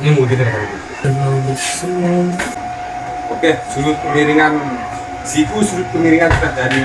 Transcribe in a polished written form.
Ini mau diterapkan. Oke, sudut kemiringan siku, sudut kemiringan sudah jadi.